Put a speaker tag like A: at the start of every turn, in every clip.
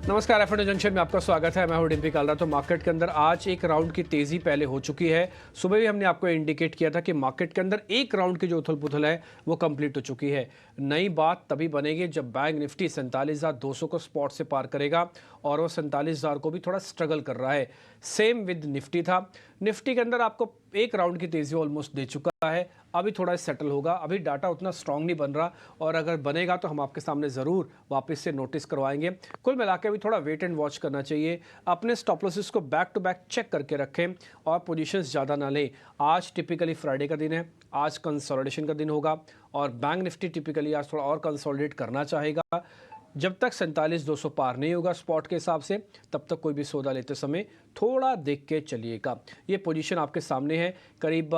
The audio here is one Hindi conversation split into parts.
A: नमस्कार, एफ जंक्शन में आपका स्वागत है। मैं हूं डिम्पी कालरा। तो मार्केट के अंदर आज एक राउंड की तेजी पहले हो चुकी है। सुबह भी हमने आपको इंडिकेट किया था कि मार्केट के अंदर एक राउंड की जो उथल पुथल है वो कंप्लीट हो चुकी है। नई बात तभी बनेगी जब बैंक निफ्टी 47,200 को स्पॉट से पार करेगा और वो 47,000 को भी थोड़ा स्ट्रगल कर रहा है। सेम विद निफ्टी था। निफ्टी के अंदर आपको एक राउंड की तेजी ऑलमोस्ट दे चुका है। अभी थोड़ा सेटल होगा, अभी डाटा उतना स्ट्रांग नहीं बन रहा और अगर बनेगा तो हम आपके सामने ज़रूर वापस से नोटिस करवाएंगे। कुल मिला के अभी थोड़ा वेट एंड वॉच करना चाहिए। अपने स्टॉप लॉसेस को बैक टू बैक चेक करके रखें और पोजीशंस ज़्यादा ना लें। आज टिपिकली फ्राइडे का दिन है, आज कंसोलिडेशन का दिन होगा और बैंक निफ्टी टिपिकली आज थोड़ा और कंसोलिडेट करना चाहेगा। जब तक 47,200 पार नहीं होगा स्पॉट के हिसाब से, तब तक कोई भी सौदा लेते समय थोड़ा देख के चलिएगा। ये पोजीशन आपके सामने है, करीब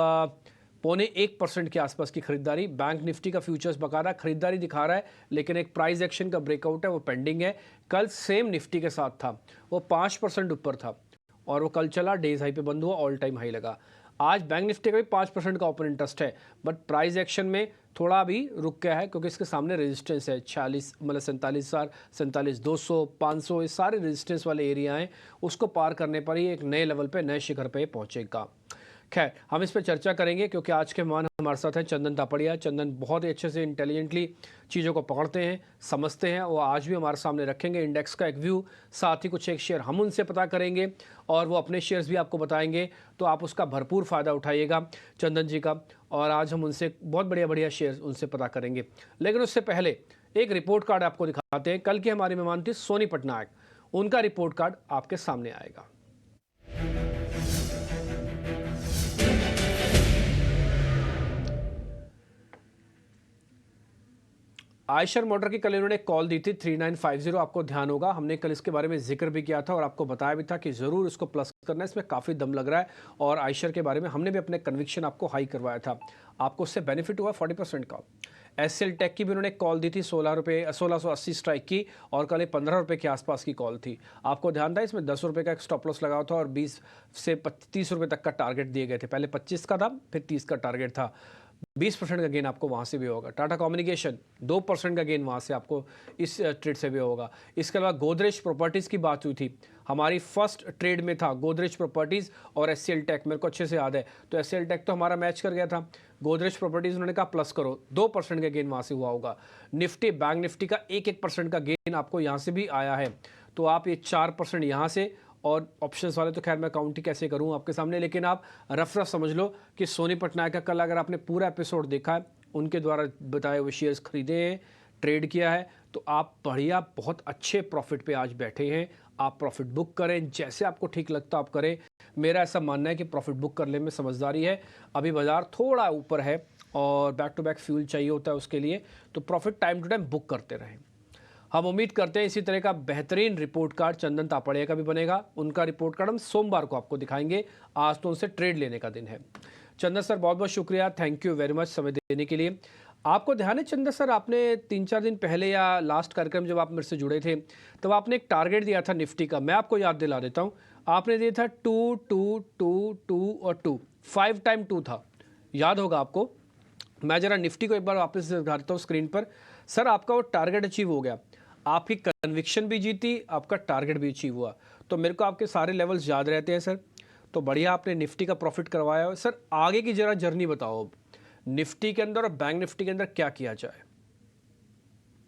A: 0.25% के आसपास की खरीदारी। बैंक निफ्टी का फ्यूचर्स बकायदा खरीदारी दिखा रहा है, लेकिन एक प्राइस एक्शन का ब्रेकआउट है वो पेंडिंग है। कल सेम निफ्टी के साथ था, वो 5% ऊपर था और वो कल चला, डेज हाई पे बंद हुआ, ऑल टाइम हाई लगा। आज बैंक निफ्टी का भी 5% का ओपन इंटरेस्ट है, बट प्राइस एक्शन में थोड़ा भी रुक गया है क्योंकि इसके सामने रेजिस्टेंस है 46, मतलब 47,000, 47,200, 500, ये सारे रेजिस्टेंस वाले एरिया हैं। उसको पार करने पर ही एक नए लेवल पे, नए शिखर पे पहुंचेगा। खैर, हम इस पर चर्चा करेंगे क्योंकि आज के मेहमान हमारे साथ हैं चंदन तापड़िया। चंदन बहुत ही अच्छे से इंटेलिजेंटली चीज़ों को पकड़ते हैं, समझते हैं। वो आज भी हमारे सामने रखेंगे इंडेक्स का एक व्यू, साथ ही कुछ एक शेयर हम उनसे पता करेंगे और वो अपने शेयर्स भी आपको बताएंगे, तो आप उसका भरपूर फ़ायदा उठाइएगा चंदन जी का। और आज हम उनसे बहुत बढ़िया बढ़िया शेयर्स उनसे पता करेंगे, लेकिन उससे पहले एक रिपोर्ट कार्ड आपको दिखाते हैं। कल की हमारी मेहमान थी सोनी पटनायक, उनका रिपोर्ट कार्ड आपके सामने आएगा। आयशर मोटर की कल इन्होंने कॉल दी थी 3950, आपको ध्यान होगा। हमने कल इसके बारे में जिक्र भी किया था और आपको बताया भी था कि ज़रूर इसको प्लस करना है, इसमें काफ़ी दम लग रहा है। और आयशर के बारे में हमने भी अपने कन्विक्शन आपको हाई करवाया था, आपको उससे बेनिफिट हुआ 40% का। एसएल टेक की भी उन्होंने कॉल दी थी 1680 स्ट्राइक की और कल 15 रुपये के आसपास की कॉल थी। आपको ध्यान था इसमें 10 रुपये का एक स्टॉप लॉस लगा था और 20 से 30 रुपये तक का टारगेट दिए गए थे। पहले 25 का था, फिर 30 का टारगेट था। 20% का गेन आपको वहाँ से भी होगा। टाटा कम्युनिकेशन 2% का गेन वहाँ से आपको इस ट्रेड से भी होगा। इसके अलावा गोदरेज प्रॉपर्टीज़ की बात हुई थी, हमारी फर्स्ट ट्रेड में था गोदरेज प्रॉपर्टीज़ और एससीएल टेक, मेरे को अच्छे से याद है। तो एससीएल टेक तो हमारा मैच कर गया था, गोदरेज प्रॉपर्टीज़ उन्होंने कहा प्लस करो, 2% का गेन वहाँ से हुआ होगा। निफ्टी, बैंक निफ्टी का 1% का गेन आपको यहाँ से भी आया है। तो आप ये 4% यहाँ से, और ऑप्शंस वाले तो खैर मैं काउंट ही कैसे करूं आपके सामने, लेकिन आप रफ समझ लो कि सोनी पटनायक का कल अगर आपने पूरा एपिसोड देखा है, उनके द्वारा बताए हुए शेयर्स खरीदे हैं, ट्रेड किया है, तो आप बढ़िया बहुत अच्छे प्रॉफिट पे आज बैठे हैं। आप प्रॉफिट बुक करें, जैसे आपको ठीक लगता आप करें। मेरा ऐसा मानना है कि प्रॉफिट बुक करने में समझदारी है। अभी बाजार थोड़ा ऊपर है और बैक टू बैक फ्यूल चाहिए होता है उसके लिए, तो profit time to time book करते रहें। हम उम्मीद करते हैं इसी तरह का बेहतरीन रिपोर्ट कार्ड चंदन तापड़िया का भी बनेगा। उनका रिपोर्ट कार्ड हम सोमवार को आपको दिखाएंगे, आज तो उनसे ट्रेड लेने का दिन है। चंदन सर बहुत बहुत शुक्रिया, थैंक यू वेरी मच समय देने के लिए। आपको ध्यान है चंदन सर, आपने 3-4 दिन पहले या लास्ट कार्यक्रम जब आप मेरे से जुड़े थे, तब आपने एक टारगेट दिया था निफ्टी का, मैं आपको याद दिला देता हूँ। आपने दिया था 2 2 2 2 और 2, 5 टाइम 2 था, याद होगा आपको। मैं जरा निफ्टी को एक बार वापस दिखाता हूँ स्क्रीन पर। सर आपका वो टारगेट अचीव हो गया, आपकी कन्विक्शन भी जीती, आपका टारगेट भी अचीव हुआ। तो मेरे को आपके सारे लेवल्स याद रहते हैं सर। तो बढ़िया आपने निफ्टी का प्रॉफिट करवाया हो। सर आगे की जरा जर्नी बताओ, अब निफ्टी के अंदर और बैंक निफ्टी के अंदर क्या किया जाए।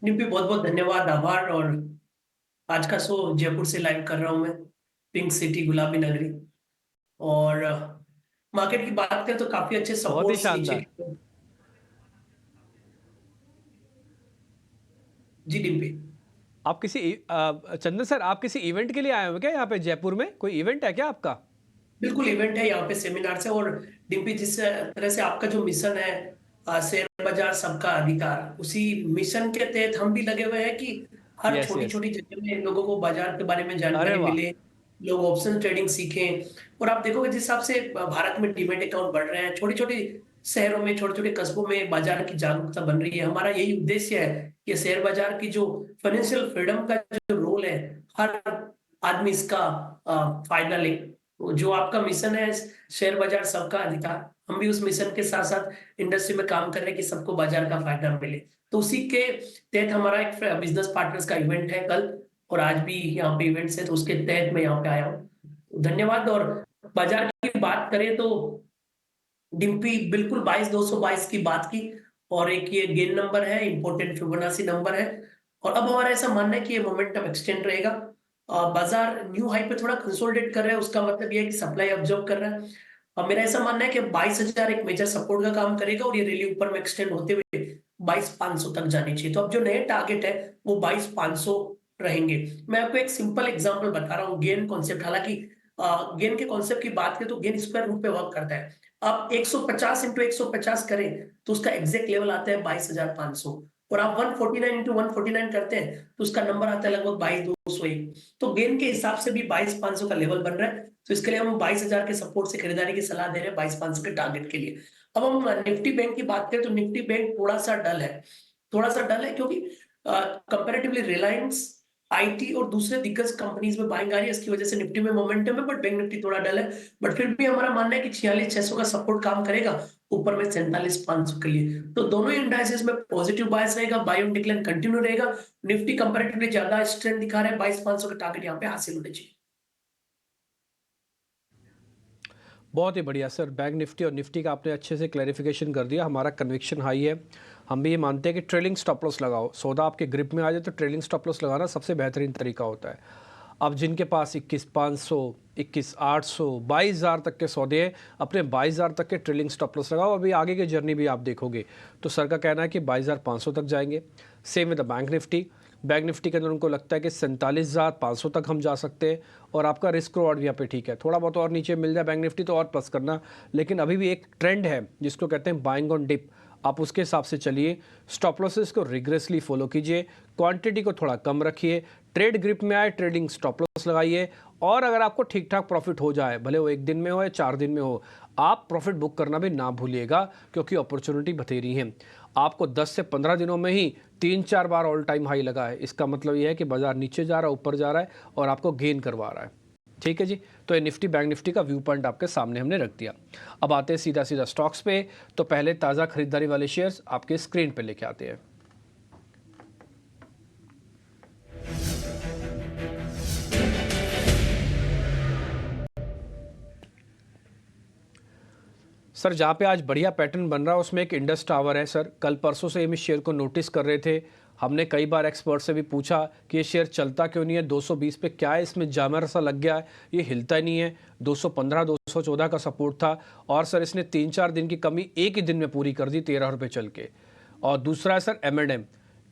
B: निप्पी बहुत बहुत धन्यवाद, आभार। और आज का शो जयपुर से लाइव कर रहा हूं मैं, पिंक सिटी गुलाबी नगरी। और मार्केट की बात करें तो काफी अच्छे
A: बहुत ही
B: सपोर्ट्स नीचे
A: शानदार।
B: की। जी डिम्पी।
A: आप किसी चंदन सर, आप किसी इवेंट के लिए आए हो क्या यहाँ पे जयपुर में? कोई इवेंट है क्या आपका?
B: बिल्कुल इवेंट है यहाँ पे, सेमिनार से। और डिम्पी, जिस तरह से आपका जो मिशन है, शेयर बाजार सबका अधिकार, उसी मिशन के तहत हम भी लगे हुए हैं कि हर
A: यस
B: छोटी
A: यस।
B: छोटी जगह में लोगों को बाजार के बारे में
A: अरे
B: जानकारी
A: वाह।
B: मिले, लोग ऑप्शन ट्रेडिंग सीखें। और आप देखोगे जिस हिसाब से भारत में डीमैट अकाउंट बढ़ रहे हैं, छोटी छोटी शहरों में, छोटे छोटे कस्बों में बाजार की जागरूकता बन रही है। हमारा यही उद्देश्य है कि शेयर बाजार की जो फाइनेंशियल फ्रीडम का जो रोल है, हर आदमी इसका फायदा ले। जो आपका मिशन है शेयर बाजार सबका अधिकार, हम भी उस मिशन के साथ साथ इंडस्ट्री में काम कर रहे हैं कि सबको बाजार का फायदा मिले। तो उसी के तहत हमारा एक बिजनेस पार्टनर्स का इवेंट है कल, और आज भी यहाँ पे इवेंट्स है, तो उसके तहत मैं यहाँ पे आया हूँ। धन्यवाद। और बाजार की बात करें तो डिम्पी बिल्कुल 22,222 की बात की, और एक ये गेन नंबर है, इंपॉर्टेंट फिबोनाची नंबर है। और अब हमारा ऐसा मानना है कि ये मोमेंटम एक्सटेंड रहेगा। बाजार न्यू हाई पे थोड़ा कंसोलिडेट कर रहा है, उसका मतलब ये है कि सप्लाई ऑब्जर्व कर रहा है। और मेरा ऐसा मानना है कि 22,000 एक मेजर सपोर्ट का काम करेगा, और ये रैली ऊपर में एक्सटेंड होते हुए 22,500 तक जानी चाहिए। तो अब जो नए टारगेट है वो 22,500 रहेंगे। मैं आपको एक सिंपल एग्जांपल बता रहा हूँ गेन कॉन्सेप्ट। हालांकि गेन के कॉन्सेप्ट की बात करें तो गेन स्क्वायर रूट पे वर्क करता है। आप 150 इंटू 150 करें तो उसका एग्जैक्ट लेवल आता है 22,500, और आप 149 इंटू 149 करते हैं तो उसका नंबर आता है लगभग 22,201। तो गेन के हिसाब से भी 22,500 का लेवल बन रहा है। तो इसके लिए हम 22,000 के सपोर्ट से खरीदारी की सलाह दे रहे हैं 22,500 के टारगेट के लिए। अब हम निफ्टी बैंक की बात करें तो निफ्टी बैंक थोड़ा सा डल है। थोड़ा सा डल है क्योंकि कंपेरेटिवली रिलायंस, आईटी और दूसरे दिग्गज कंपनीज में बाइंग आ रही है, इसकी वजह से निफ्टी में मोमेंटम है, बट बैंक निफ्टी थोड़ा डल है। बट फिर भी हमारा मानना है कि 46,600 का सपोर्ट काम करेगा, ऊपर में 47,500 के लिए। तो दोनों ही इंडाइसेस में पॉजिटिव बायस रहेगा, बाय ऑन डिक्लाइन कंटिन्यू रहेगा। निफ्टी कंपैरेटिवली ज्यादा स्ट्रेंथ दिखा रहा है, 22,500 का टारगेट यहाँ पे हासिल होने चाहिए।
A: बहुत ही बढ़िया सर, बैंक निफ्टी और निफ्टी का आपने अच्छे से क्लैरिफिकेशन कर दिया। हमारा कन्विक्शन हाई है। हम भी ये मानते हैं कि ट्रेलिंग स्टॉप लॉस लगाओ। सौदा आपके ग्रिप में आ जाए तो ट्रेलिंग स्टॉप लॉस लगाना सबसे बेहतरीन तरीका होता है। अब जिनके पास 21,500, 21,800, 22,000 तक के सौदे हैं, अपने 22,000 तक के ट्रेलिंग स्टॉप लॉस लगाओ। अभी आगे की जर्नी भी आप देखोगे तो सर का कहना है कि 22,500 तक जाएंगे। Same with the bank Nifty. Bank Nifty के अंदर उनको लगता है कि 47,500 तक हम जा सकते हैं, और आपका रिस्क रिवॉर्ड भी यहाँ पे ठीक है। थोड़ा बहुत और नीचे मिल जाए बैंक निफ्टी तो और प्लस करना, लेकिन अभी भी एक ट्रेंड है जिसको कहते हैं बाइंग ऑन डिप। आप उसके हिसाब से चलिए, स्टॉप लॉसेस को रिग्रेसली फॉलो कीजिए, क्वांटिटी को थोड़ा कम रखिए, ट्रेड ग्रिप में आए ट्रेडिंग स्टॉप लॉस लगाइए, और अगर आपको ठीक ठाक प्रॉफिट हो जाए, भले वो 1 दिन में हो या 4 दिन में हो, आप प्रॉफिट बुक करना भी ना भूलिएगा, क्योंकि अपॉर्चुनिटी बथेरी है। आपको 10 से 15 दिनों में ही 3-4 बार ऑल टाइम हाई लगा है। इसका मतलब यह है कि बाजार नीचे जा रहा है, ऊपर जा रहा है, और आपको गेन करवा रहा है। ठीक है जी। तो ये निफ्टी बैंक निफ्टी का व्यू पॉइंट आपके सामने हमने रख दिया। अब आते हैं सीधा सीधा स्टॉक्स पे। तो पहले ताज़ा खरीदारी वाले शेयर्स आपके स्क्रीन पे लेके आते हैं। सर जहाँ पे आज बढ़िया पैटर्न बन रहा है उसमें एक इंडस टावर है। सर कल परसों से हम इस शेयर को नोटिस कर रहे थे। हमने कई बार एक्सपर्ट से भी पूछा कि ये शेयर चलता क्यों नहीं है, 220 पे क्या है, इसमें जामर सा लग गया है, ये हिलता ही नहीं है। 215 214 का सपोर्ट था, और सर इसने 3-4 दिन की कमी एक ही दिन में पूरी कर दी 13 रुपये चल के। और दूसरा है सर M&M।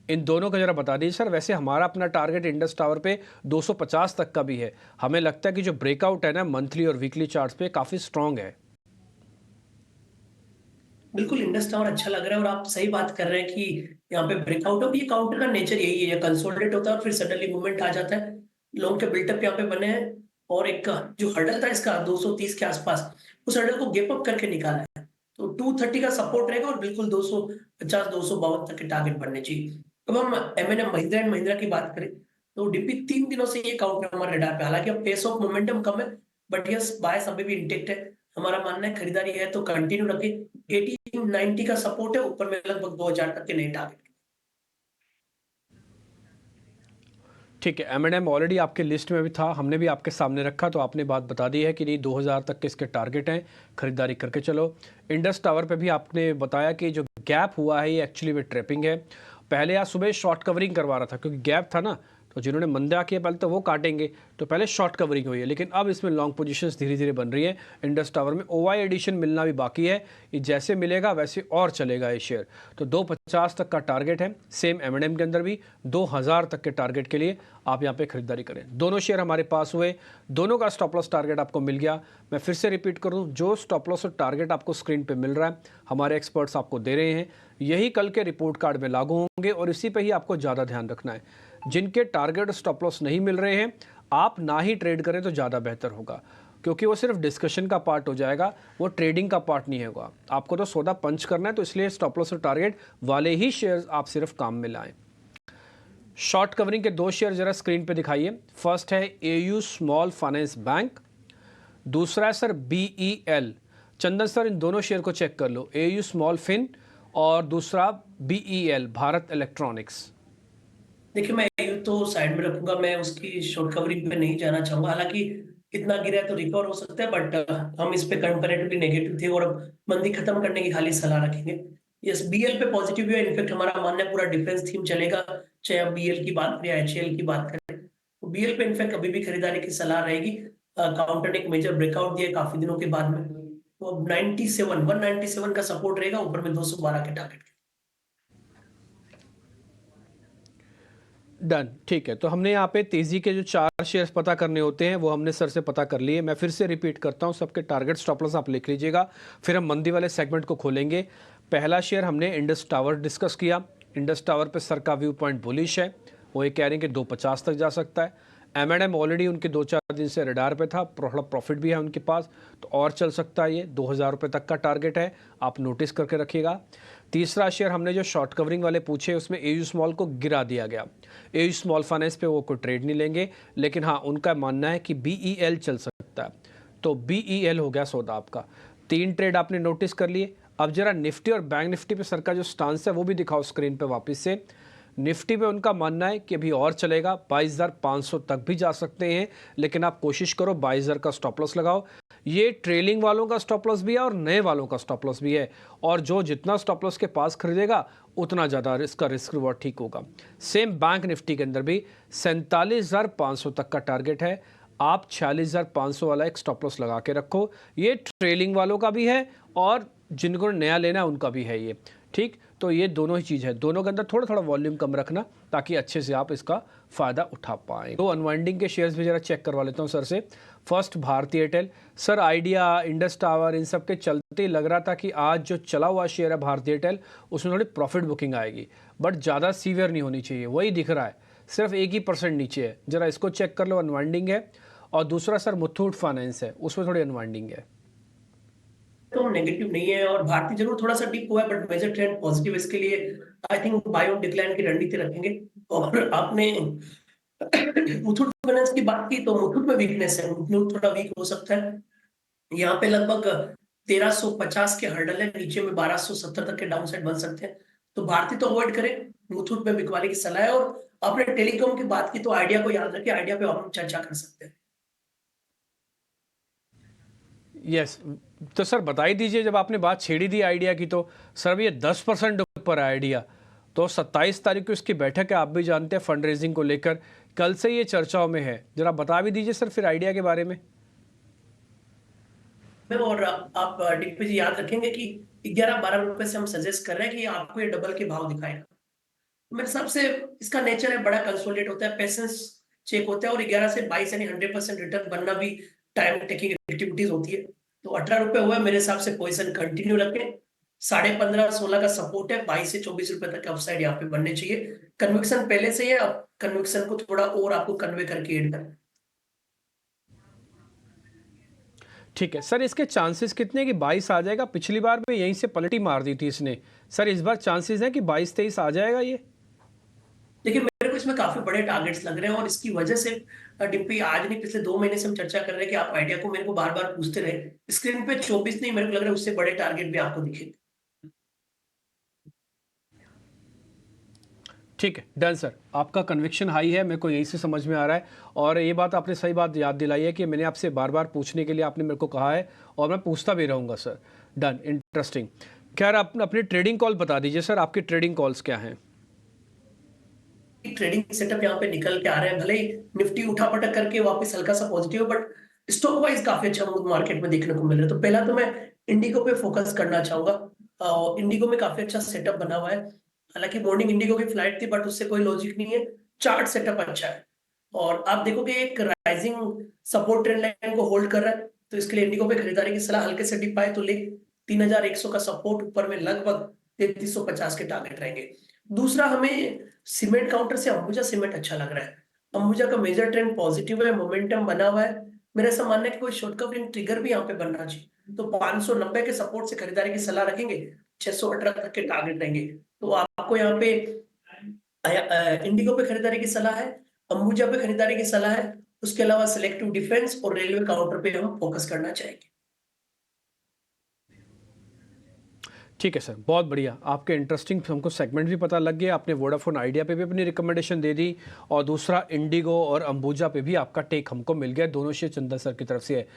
A: इन दोनों का जरा बता दीजिए सर। वैसे हमारा अपना टारगेट इंडस टावर पे 250 तक का भी है। हमें लगता है कि जो ब्रेकआउट है ना मंथली और वीकली चार्ट्स पे काफ़ी स्ट्रॉन्ग है।
B: बिल्कुल इंडस टावर अच्छा लग रहा है, और आप सही बात कर रहे हैं कि यहाँ पे ब्रेकआउट हो। ये काउंटर का नेचर यही है, कंसोलिडेट होता है और फिर सडनली मूवमेंट आ जाता है। लोगों के बिल्टअप यहाँ पे बने हैं, और एक जो हर्डल था इसका 230 के आसपास, उस हर्डल को गेप अप करके निकाला है। तो 230 का सपोर्ट रहेगा, और बिल्कुल 250 252 तक के टारगेट बनने चाहिए। अब हम M&M महिंद्रा एंड महिंद्रा की बात करें तो डीपी 3 दिनों से ये काउंटर हमारे रडार पे। हालांकि अब पेस ऑफ मोमेंटम कम है, बट यस बायस अभी भी इंटेक्ट है। हमारा मानना है खरीदारी है तो कंटिन्यू रखें। 1890 का सपोर्ट है, ऊपर में लगभग 2,000 तक के नए टारगेट।
A: ठीक है, M&M ऑलरेडी आपके लिस्ट में भी था, हमने भी आपके सामने रखा, तो आपने बात बता दी है कि नहीं 2000 तक के इसके टारगेट हैं, खरीदारी करके चलो। इंडस टावर पे भी आपने बताया कि जो गैप हुआ है ये एक्चुअली वे ट्रैपिंग है। पहले आज सुबह शॉर्ट कवरिंग करवा रहा था क्योंकि गैप था ना, तो जिन्होंने मंदा किया पहले तो वो काटेंगे, तो पहले शॉर्ट कवरिंग हुई है, लेकिन अब इसमें लॉन्ग पोजीशंस धीरे धीरे बन रही है। इंडस टावर में OI एडिशन मिलना भी बाकी है, ये जैसे मिलेगा वैसे और चलेगा ये शेयर। तो 250 तक का टारगेट है। सेम M&M के अंदर भी 2000 तक के टारगेट के लिए आप यहाँ पे खरीदारी करें। दोनों शेयर हमारे पास हुए, दोनों का स्टॉप लॉस टारगेट आपको मिल गया। मैं फिर से रिपीट करूँ, जो स्टॉप लॉस और टारगेट आपको स्क्रीन पे मिल रहा है हमारे एक्सपर्ट्स आपको दे रहे हैं, यही कल के रिपोर्ट कार्ड में लागू होंगे, और इसी पे ही आपको ज़्यादा ध्यान रखना है। जिनके टारगेट स्टॉप लॉस नहीं मिल रहे हैं, आप ना ही ट्रेड करें तो ज़्यादा बेहतर होगा, क्योंकि वो सिर्फ डिस्कशन का पार्ट हो जाएगा, वो ट्रेडिंग का पार्ट नहीं होगा। आपको तो सौदा पंच करना है, तो इसलिए स्टॉप लॉस और टारगेट वाले ही शेयर्स आप सिर्फ काम में लाएं। शॉर्ट कवरिंग के 2 शेयर जरा स्क्रीन पे दिखाइए। फर्स्ट है AU स्मॉल फाइनेंस बैंक, दूसरा है सर BEL। चंदन सर इन दोनों शेयर को चेक कर लो, AU स्मॉल फिन और दूसरा BEL भारत इलेक्ट्रॉनिक्स।
B: देखिए मैं AU तो साइड में रखूंगा, मैं उसकी शॉर्ट कवरिंग पे नहीं जाना चाहूंगा। हालांकि इतना गिरा है तो रिकवर हो सकता है, बट हम इस पे कंपैरेटिवली नेगेटिव थे और अब मंदी खत्म करने की खाली सलाह रखेंगे। यस, बीएल पे पॉजिटिव भी है। इनफैक्ट हमारा मानना है पूरा डिफेंस थीम चलेगा, चाहे आप बीएल की बात करें या एचएल की बात करें। तो बीएल पे इनफैक्ट अभी भी खरीदारी की सलाह रहेगी। काउंटर ने एक मेजर ब्रेकआउट दिया काफी दिनों के बाद में, तो अब 97 197 का सपोर्ट रहेगा, ऊपर में 212 के टारगेट।
A: डन, ठीक है। तो हमने यहाँ पे तेजी के जो 4 शेयर्स पता करने होते हैं वो हमने सर से पता कर लिए। मैं फिर से रिपीट करता हूँ, सबके टारगेट स्टॉप लॉस आप लिख लीजिएगा, फिर हम मंदी वाले सेगमेंट को खोलेंगे। पहला शेयर हमने इंडस टावर डिस्कस किया। इंडस टावर पे सर का व्यू पॉइंट बुलिश है, वो ये कह रहे हैं कि 250 तक जा सकता है। M&M ऑलरेडी उनके 2-4 दिन से रडार पे था, थोड़ा प्रॉफिट भी है उनके पास, तो और चल सकता है। ये 2000 रुपये तक का टारगेट है, आप नोटिस करके रखिएगा। तीसरा शेयर हमने जो शॉर्ट कवरिंग वाले पूछे उसमें एयू स्मॉल को गिरा दिया गया। एयू स्मॉल फाइनेंस पे वो कोई ट्रेड नहीं लेंगे, लेकिन हाँ उनका मानना है कि BEL चल सकता है, तो BEL हो गया सौदा आपका। 3 ट्रेड आपने नोटिस कर लिए। अब जरा निफ्टी और बैंक निफ्टी पे सर का जो स्टांस है वो भी दिखाओ स्क्रीन पे वापस से। निफ्टी पे उनका मानना है कि अभी और चलेगा, 22,500 तक भी जा सकते हैं, लेकिन आप कोशिश करो 22,000 का स्टॉप लॉस लगाओ। ये ट्रेलिंग वालों का स्टॉप लॉस भी है और नए वालों का स्टॉप लॉस भी है, और जो जितना स्टॉप लॉस के पास खरीदेगा उतना ज़्यादा इसका रिस्क रिवॉर्ड ठीक होगा। सेम बैंक निफ्टी के अंदर भी 47,500 तक का टारगेट है, आप 46,500 वाला एक स्टॉप लॉस लगा के रखो। ये ट्रेलिंग वालों का भी है और जिनको नया लेना है उनका भी है ये, ठीक। तो ये दोनों ही चीज़ है, दोनों के अंदर थोड़ा थोड़ा वॉल्यूम कम रखना ताकि अच्छे से आप इसका फ़ायदा उठा पाएँ। तो अनवाइंडिंग के शेयर्स भी ज़रा चेक करवा लेता हूँ सर से। First Bharti Airtel, sir Idea, Indus tower, इन सब के चलते ही लग रहा था कि आज जो चला हुआ शेयर है भारती एयरटेल उसमें थोड़ी प्रॉफिट बुकिंग आएगी, बट ज़्यादा सीवियर नहीं होनी चाहिए, वही दिख रहा है, सिर्फ 1% नीचे है। ज़रा इसको चेक कर लो, अनवाइंडिंग है। और दूसरा सर मुथूट फाइनेंस है, उसमें थोड़ी अनवाइंडिंग है।
B: तो नेगेटिव नहीं है, और भारतीय जरूर थोड़ा सा डिप हुआ है, बट मेजर ट्रेंड पॉजिटिव। इसके लिए I think by on decline की रणनीति रखेंगे। और आपने मुथूट फाइनेंस की बात की, तो मुथूट में वीकनेस है, मुथूट थोड़ा वीक हो सकता है। यहाँ पे लगभग 1350 के हर्डल है, नीचे में 1270 तक के डाउन साइड बन सकते हैं। तो भारतीय तो अवॉइड करें, मुथूट में बिकवाली की सलाह है। और आपने टेलीकॉम की बात की, तो आइडिया को याद रखें, आइडिया पे और हम चर्चा कर सकते हैं।
A: यस, तो सर बता ही दीजिए, जब आपने बात छेड़ी दी आइडिया की, तो सर ये 10% ऊपर है आइडिया, तो 27 तारीख को इसकी बैठक है, आप भी जानते हैं फंड रेजिंग को लेकर, कल से ये चर्चाओं में है। जरा बता भी दीजिए सर फिर आइडिया के बारे में।
B: और आप डिप जी याद रखेंगे कि 11-12 रुपए से हम सजेस्ट कर रहे हैं कि आपको ये डबल के भाव दिखाएगा। मेरे हिसाब से इसका नेचर है, बड़ा कंसोलिडेट होता है, पेशेंस चेक होता है, और 11 से 22 यानी 100% रिटर्न बनना भी टाइम टेकिंग एक्टिविटीज होती है। तो 18 रुपए हुआ, मेरे हिसाब से पोजीशन कंटिन्यू रखें। 15.5-16 का सपोर्ट है, 22 से 24 रुपए तक अपसाइड यहाँ पे बनने चाहिए। कन्विक्शन पहले से ही है, अब कन्विक्शन को थोड़ा और आपको कन्वे करके एड करना।
A: ठीक है सर, इसके चांसेस कितने कि 22 आ जाएगा? पिछली बार भी यहीं से पलटी मार दी थी इसने, सर इस बार चांसेस हैं कि 22-23 आ जाएगा ये?
B: देखिए, मेरे को इसमें काफी बड़े टारगेट्स लग रहे हैं, और इसकी वजह से डिम्पी आज नहीं, पिछले 2 महीने से हम चर्चा कर रहे हैं कि आप आइडिया को मेरे को बार बार पूछते रहे। स्क्रीन पे 24 नहीं, मेरे को लग रहा है उससे बड़े टारगेट भी आपको दिखेंगे।
A: ठीक है, डन सर, आपका कन्विक्शन हाई है, मेरे को यही से समझ में आ रहा है। और ये बात आपने सही बात याद दिलाई है कि मैंने आपसे बार बार पूछने के लिए आपने मेरे को कहा है, और मैं पूछता भी रहूँगा सर। Done, interesting. खैर, आप अपनी ट्रेडिंग कॉल बता दीजिए सर, आपकी ट्रेडिंग कॉल्स क्या हैं?
B: ट्रेडिंग सेटअप यहाँ पे निकल के आ रहे हैं, भले ही निफ्टी उठापटक करके वापस हल्का सा पॉजिटिव, बट स्टॉक वाइज काफी अच्छा मूड मार्केट में देखने को मिल रहा है। तो पहला तो मैं इंडिगो पे फोकस करना चाहूंगा। इंडिगो में काफी अच्छा सेटअप बना हुआ है। हालांकि मॉर्निंग इंडिगो की फ्लाइट थी, बट उससे कोई लॉजिक नहीं है, चार्ट सेटअप अच्छा है। और आप देखोगे एक राइजिंग सपोर्ट ट्रेंड लाइन को होल्ड कर रहा है, तो इसके लिए इंडिगो पे खरीदारी की सलाह। हल्के से डिप आए तो ले, 3100 का सपोर्ट, ऊपर में लगभग 3350 के टारगेट रहेंगे। दूसरा, हमें सीमेंट काउंटर से अंबुजा सीमेंट अच्छा लग रहा है। अंबुजा का मेजर ट्रेंड पॉजिटिव है, मोमेंटम बना हुआ है। मेरा ऐसा मानना है कि कोई शॉर्ट कवरिंग ट्रिगर भी यहाँ पे बनना चाहिए, तो 590 के सपोर्ट से खरीदारी की सलाह रखेंगे, 618 तक के टारगेट रहेंगे। तो आपको यहाँ पे इंडिगो पे खरीदारी की सलाह है, अंबुजा पे खरीदारी की सलाह है। उसके अलावा सिलेक्टिव डिफेंस और रेलवे काउंटर पे हम फोकस करना चाहेंगे।
A: ठीक है सर, बहुत बढ़िया। आपके इंटरेस्टिंग हमको सेगमेंट भी पता लग गया, आपने वोडाफोन आइडिया पे भी अपनी रिकमेंडेशन दे दी और दूसरा इंडिगो और अंबुजा पे भी आपका टेक हमको मिल गया। दोनों शेयर चंदन सर की तरफ से है।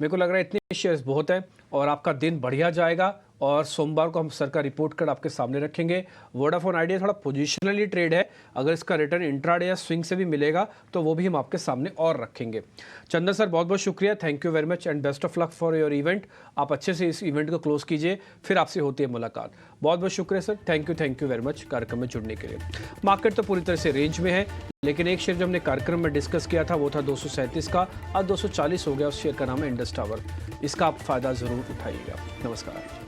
A: मेरे को लग रहा है इतने शेयर्स बहुत है और आपका दिन बढ़िया जाएगा और सोमवार को हम सर का रिपोर्ट कार्ड आपके सामने रखेंगे। वोडाफोन आइडिया थोड़ा पोजिशनली ट्रेड है, अगर इसका रिटर्न इंट्राडे या स्विंग से भी मिलेगा तो वो भी हम आपके सामने और रखेंगे। चंदन सर बहुत बहुत शुक्रिया, thank you very much and best of luck for your event. आप अच्छे से इस इवेंट को क्लोज कीजिए, फिर आपसे होती है मुलाकात। बहुत बहुत शुक्रिया sir, thank you very much कार्यक्रम में जुड़ने के लिए। मार्केट तो पूरी तरह से रेंज में है, लेकिन एक शेयर जो हमने कार्यक्रम में डिस्कस किया था वो था 237 का, आज 240 हो गया। उस शेयर का नाम है इंडस टावर। इसका आप फायदा जरूर उठाइएगा। नमस्कार।